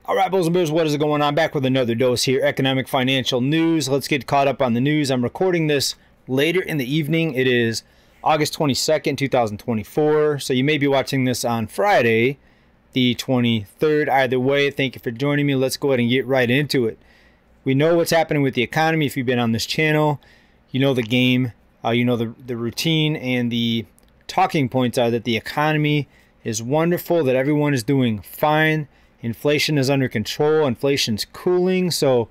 All right, Bulls and Bears, what is going on? Back with another dose here, economic financial news. Let's get caught up on the news. I'm recording this later in the evening. It is August 22nd, 2024. So you may be watching this on Friday, the 23rd. Either way, thank you for joining me. Let's go ahead and get right into it. We know what's happening with the economy. If you've been on this channel, you know the game, you know the routine, and the talking points are that the economy is wonderful, that everyone is doing fine. Inflation is under control. Inflation's cooling. So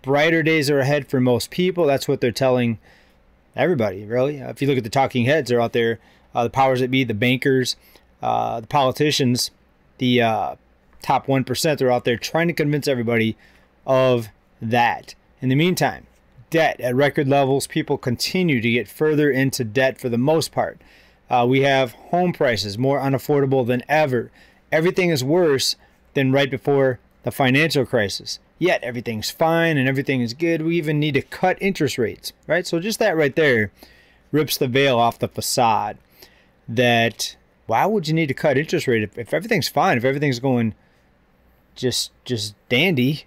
brighter days are ahead for most people. That's what they're telling everybody, really. If you look at the talking heads, they're out there. The powers that be, the bankers, the politicians, the top 1%, they're out there trying to convince everybody of that. In the meantime, debt at record levels. People continue to get further into debt for the most part. We have home prices more unaffordable than ever. Everything is worse than right before the financial crisis. Yet everything's fine and everything is good. We even need to cut interest rates, right? So just that right there rips the veil off the facade that why would you need to cut interest rate if everything's fine, if everything's going just dandy?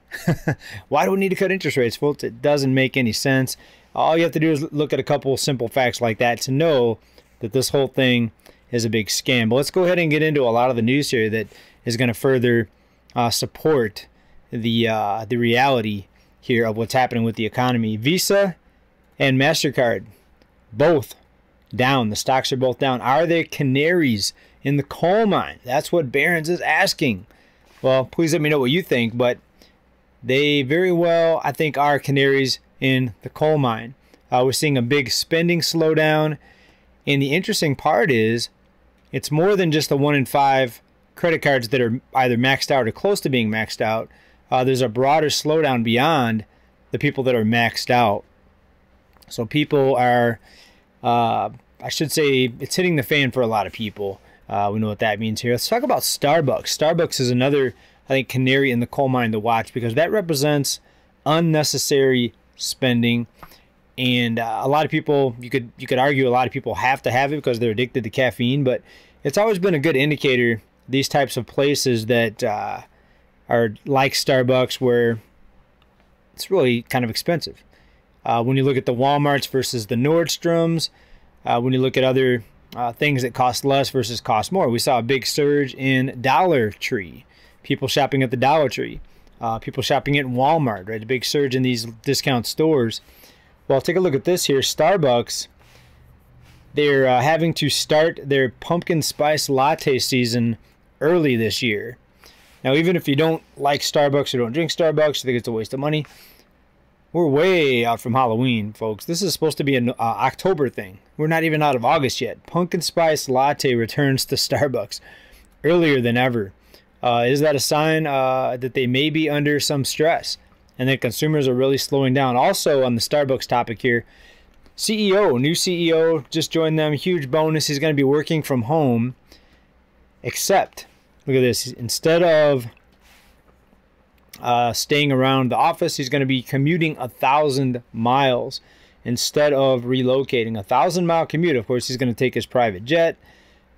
Why do we need to cut interest rates, folks? It doesn't make any sense. All you have to do is look at a couple of simple facts like that to know that this whole thing is a big scam. But let's go ahead and get into a lot of the news here that is going to further support the reality here of what's happening with the economy. Visa and MasterCard, both down. The stocks are both down. Are they canaries in the coal mine? That's what Barron's is asking. Well, please let me know what you think, but they very well, I think, are canaries in the coal mine. We're seeing a big spending slowdown, and the interesting part is it's more than just the 1 in 5 credit cards that are either maxed out or close to being maxed out. There's a broader slowdown beyond the people that are maxed out. So people are, I should say, it's hitting the fan for a lot of people. We know what that means here. Let's talk about Starbucks. Starbucks is another, I think, canary in the coal mine to watch because that represents unnecessary spending. And a lot of people, you could argue a lot of people have to have it because they're addicted to caffeine, but it's always been a good indicator, these types of places that are like Starbucks, where it's really kind of expensive. When you look at the Walmarts versus the Nordstroms, when you look at other things that cost less versus cost more, we saw a big surge in Dollar Tree. People shopping at the Dollar Tree. People shopping at Walmart, right? A big surge in these discount stores. Well, take a look at this here. Starbucks, they're having to start their pumpkin spice latte season early this year. Now, even if you don't like Starbucks or don't drink Starbucks, you think it's a waste of money, we're way out from Halloween, folks. This is supposed to be an October thing. We're not even out of August yet. Pumpkin spice latte returns to Starbucks earlier than ever. Is that a sign that they may be under some stress and that consumers are really slowing down? Also, on the Starbucks topic here, new CEO just joined them. Huge bonus. He's going to be working from home. Except, look at this. Instead of staying around the office, he's going to be commuting 1,000 miles instead of relocating. 1,000-mile commute. Of course, he's going to take his private jet.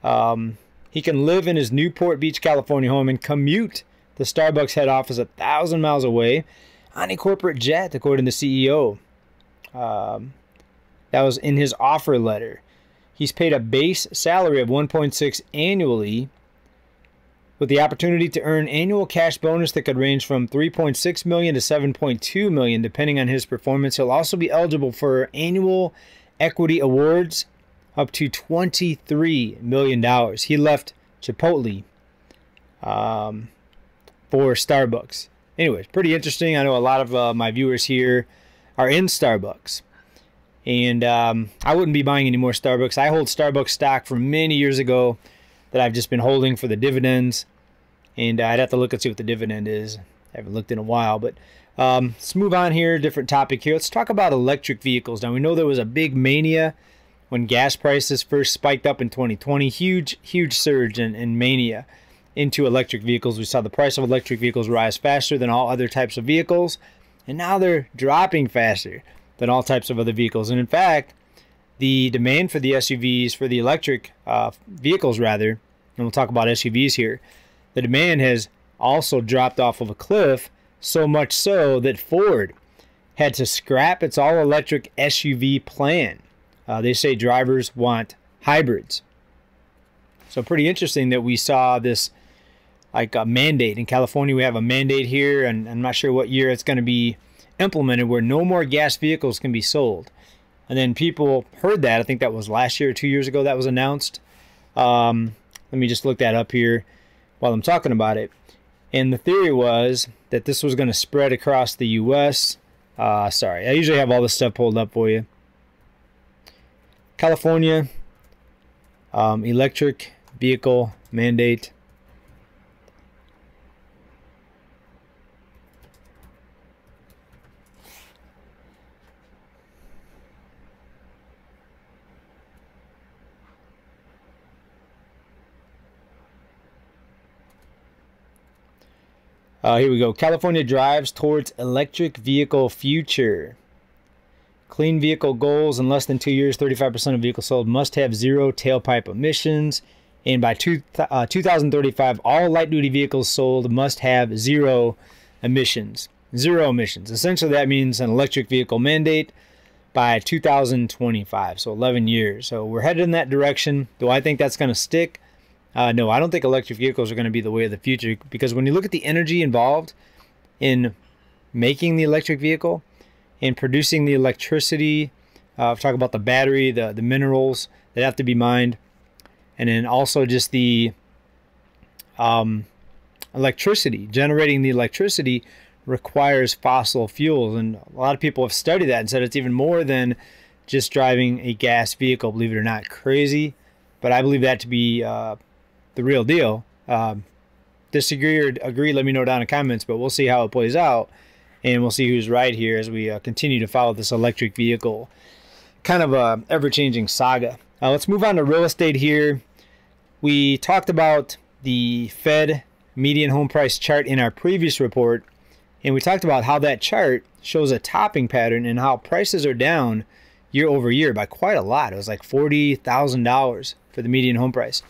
He can live in his Newport Beach, California home and commute the Starbucks head office 1,000 miles away on a corporate jet, according to the CEO. That was in his offer letter. He's paid a base salary of $1.6 annually with the opportunity to earn annual cash bonus that could range from $3.6 million to $7.2 million, depending on his performance. He'll also be eligible for annual equity awards up to $23 million. He left Chipotle for Starbucks. Anyways, pretty interesting. I know a lot of my viewers here are in Starbucks. And I wouldn't be buying any more Starbucks. I hold Starbucks stock from many years ago that I've just been holding for the dividends. And I'd have to look and see what the dividend is. I haven't looked in a while. But let's move on here. Different topic here. Let's talk about electric vehicles. Now, we know there was a big mania when gas prices first spiked up in 2020. Huge surge in mania into electric vehicles. We saw the price of electric vehicles rise faster than all other types of vehicles. And now they're dropping faster than all types of other vehicles. And in fact, the demand for the SUVs, for the electric vehicles rather, and we'll talk about SUVs here, the demand has also dropped off of a cliff, so much so that Ford had to scrap its all-electric SUV plan. They say drivers want hybrids. So pretty interesting that we saw this like a mandate. In California, we have a mandate here, and I'm not sure what year it's going to be implemented, where no more gas vehicles can be sold. And then people heard that. I think that was last year or 2 years ago that was announced. Let me just look that up here while I'm talking about it. And the theory was that this was going to spread across the U.S. Sorry, I usually have all this stuff pulled up for you. California electric vehicle mandate. Here we go. California drives towards electric vehicle future. Clean vehicle goals: in less than 2 years, 35% of vehicles sold must have zero tailpipe emissions. And by 2035, all light-duty vehicles sold must have zero emissions. Zero emissions. Essentially, that means an electric vehicle mandate by 2025, so 11 years. So we're headed in that direction. Do I think that's going to stick? No, I don't think electric vehicles are going to be the way of the future, because when you look at the energy involved in making the electric vehicle and producing the electricity, talk about the battery, the minerals that have to be mined, and then also just the electricity, generating the electricity requires fossil fuels. And a lot of people have studied that and said it's even more than just driving a gas vehicle, believe it or not. Crazy, but I believe that to be the real deal. Disagree or agree, let me know down in the comments, but we'll see how it plays out, and we'll see who's right here as we continue to follow this electric vehicle kind of ever-changing saga. Let's move on to real estate here. We talked about the Fed median home price chart in our previous report, and we talked about how that chart shows a topping pattern and how prices are down year over year by quite a lot. It was like $40,000 for the median home price.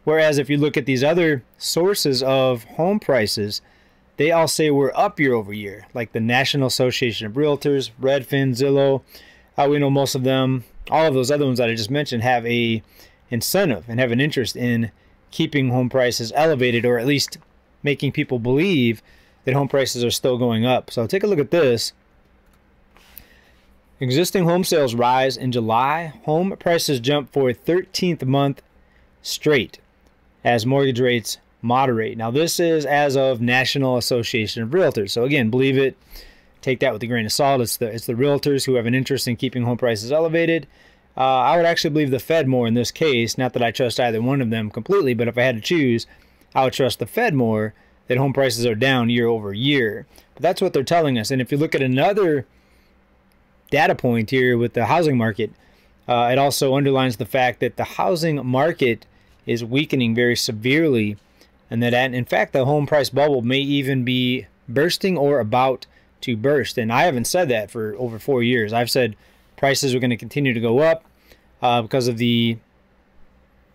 Whereas if you look at these other sources of home prices, they all say we're up year over year, like the National Association of Realtors, Redfin, Zillow. We know most of them, all of those other ones that I just mentioned, have a incentive and have an interest in keeping home prices elevated, or at least making people believe that home prices are still going up. So take a look at this. Existing home sales rise in July. Home prices jump for a 13th month straight as mortgage rates moderate. Now this is as of National Association of Realtors. So again, believe it, take that with a grain of salt. It's the realtors who have an interest in keeping home prices elevated. I would actually believe the Fed more in this case. Not that I trust either one of them completely, but if I had to choose, I would trust the Fed more, that home prices are down year over year. But that's what they're telling us. And if you look at another data point here with the housing market, it also underlines the fact that the housing market is weakening very severely, and that in fact the home price bubble may even be bursting or about to burst. And I haven't said that for over 4 years. I've said prices are going to continue to go up because of the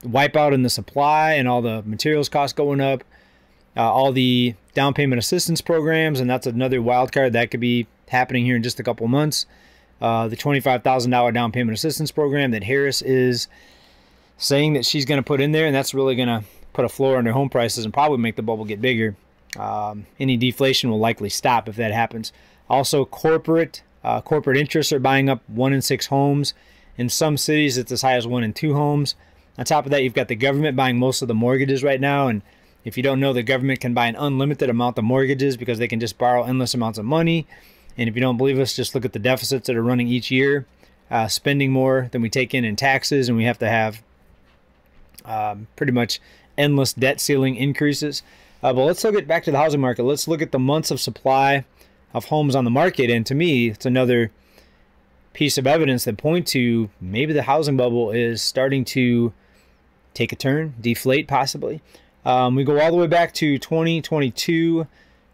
wipeout in the supply and all the materials costs going up, all the down payment assistance programs, and that's another wild card that could be happening here in just a couple months. The $25,000 down payment assistance program that Harris is saying that she's going to put in there, and that's really going to put a floor under home prices and probably make the bubble get bigger. Any deflation will likely stop if that happens. Also, corporate interests are buying up 1 in 6 homes. In some cities, it's as high as 1 in 2 homes. On top of that, you've got the government buying most of the mortgages right now. And if you don't know, the government can buy an unlimited amount of mortgages because they can just borrow endless amounts of money. And if you don't believe us, just look at the deficits that are running each year, spending more than we take in taxes, and we have to have pretty much endless debt ceiling increases. But let's look at back to the housing market. Let's look at the months of supply of homes on the market. And to me, it's another piece of evidence that point to maybe the housing bubble is starting to take a turn, deflate possibly. We go all the way back to 2022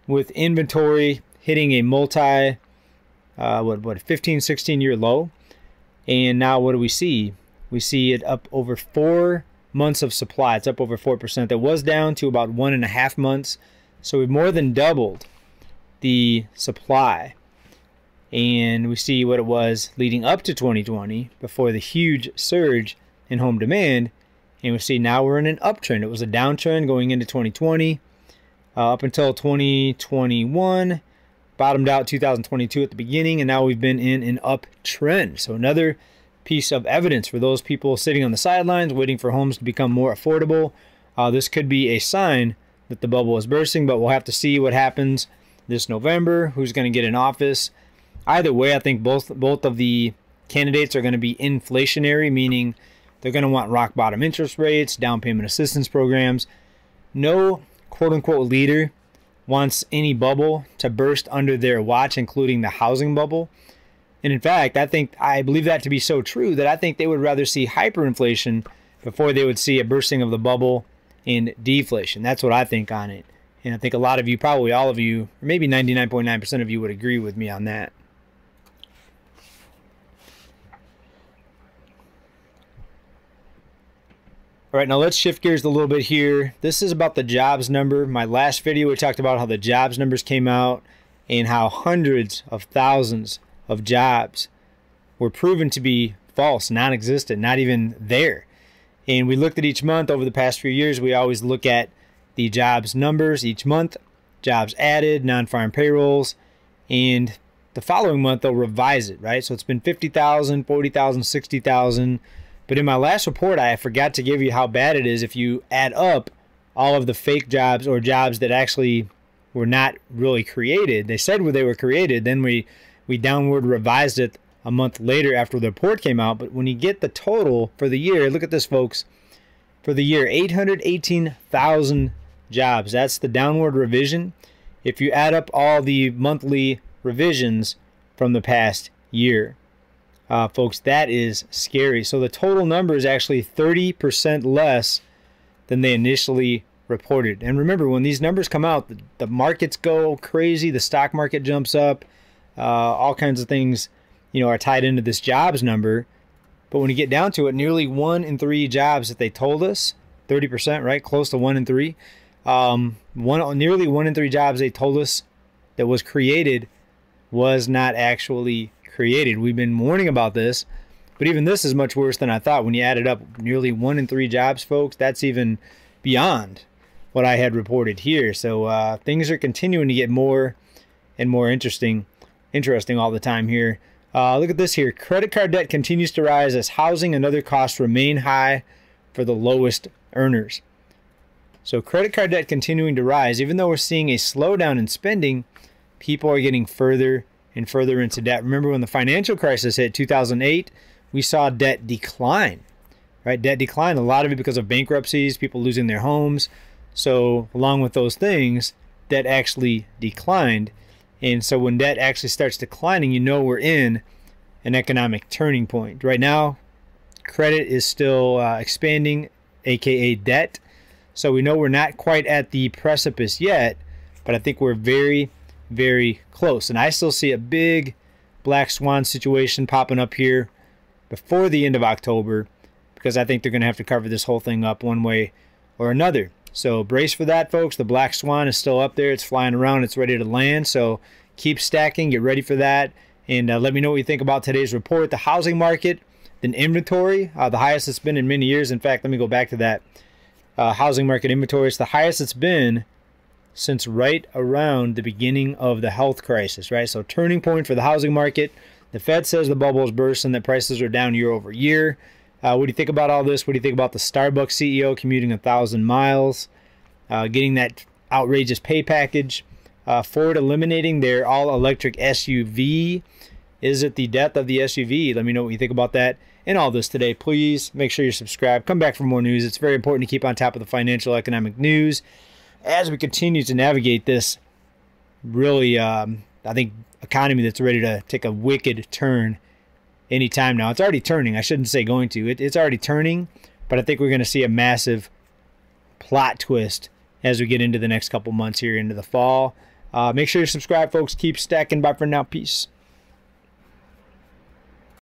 with inventory hitting a multi, 15, 16 year low. And now what do we see? We see it up over 4 months of supply. It's up over 4%. That was down to about 1.5 months So we've more than doubled the supply. And we see what it was leading up to 2020 before the huge surge in home demand. And we see now we're in an uptrend. It was a downtrend going into 2020 up until 2021. Bottomed out 2022 at the beginning, and now we've been in an uptrend. So another piece of evidence for those people sitting on the sidelines waiting for homes to become more affordable. This could be a sign that the bubble is bursting, but we'll have to see what happens this November, who's going to get in office. Either way, I think both of the candidates are going to be inflationary, meaning they're going to want rock bottom interest rates, down payment assistance programs. No quote-unquote leader wants any bubble to burst under their watch, including the housing bubble. And in fact, I believe that to be so true that I think they would rather see hyperinflation before they would see a bursting of the bubble and deflation. That's what I think on it. And I think a lot of you, probably all of you, or maybe 99.9% of you would agree with me on that. All right, now let's shift gears a little bit here. This is about the jobs number. My last video, we talked about how the jobs numbers came out and how hundreds of thousands of jobs were proven to be false, non-existent, not even there. And we looked at each month over the past few years. We always look at the jobs numbers each month, jobs added, non-farm payrolls, and the following month they'll revise it, right? So it's been 50,000, 40,000, 60,000. But in my last report, I forgot to give you how bad it is if you add up all of the fake jobs or jobs that actually were not really created. They said they were created, then we downward revised it a month later after the report came out. But when you get the total for the year, look at this, folks. For the year, 818,000 jobs. That's the downward revision. If you add up all the monthly revisions from the past year. Folks, that is scary. So the total number is actually 30% less than they initially reported. And remember, when these numbers come out, the markets go crazy. The stock market jumps up. All kinds of things, are tied into this jobs number. But when you get down to it, nearly 1 in 3 jobs that they told us, 30%, right? Close to 1 in 3. Nearly 1 in 3 jobs they told us that was created was not actually created. We've been warning about this, but even this is much worse than I thought. When you add it up, nearly 1 in 3 jobs, folks, that's even beyond what I had reported here. So things are continuing to get more and more interesting all the time here. Look at this here. Credit card debt continues to rise as housing and other costs remain high for the lowest earners. So credit card debt continuing to rise. Even though we're seeing a slowdown in spending, people are getting further and further into debt. Remember when the financial crisis hit 2008, we saw debt decline, right? Debt decline, a lot of it because of bankruptcies, people losing their homes. So along with those things, debt actually declined. And so when debt actually starts declining, we're in an economic turning point. Right now, credit is still expanding, aka debt. So we know we're not quite at the precipice yet, but I think we're very, very close. And I still see a big black swan situation popping up here before the end of October, because I think they're going to have to cover this whole thing up one way or another. So brace for that, folks. The black swan is still up there. It's flying around. It's ready to land. So keep stacking. Get ready for that. And let me know what you think about today's report. The housing market, the inventory, the highest it's been in many years. In fact, let me go back to that. Housing market inventory. It's the highest it's been since right around the beginning of the health crisis, right? So turning point for the housing market. The Fed says the bubble is bursting, that prices are down year over year. What do you think about all this? What do you think about the Starbucks CEO commuting 1,000 miles, getting that outrageous pay package? Ford eliminating their all-electric SUV. Is it the death of the SUV? Let me know what you think about that and all this today. Please make sure you're subscribed. Come back for more news. It's very important to keep on top of the financial economic news as we continue to navigate this really, I think, economy that's ready to take a wicked turn anytime now. It's already turning. I shouldn't say going to. It's already turning, but I think we're going to see a massive plot twist as we get into the next couple months here into the fall. Make sure you're subscribed, folks. Keep stacking. Bye for now. Peace.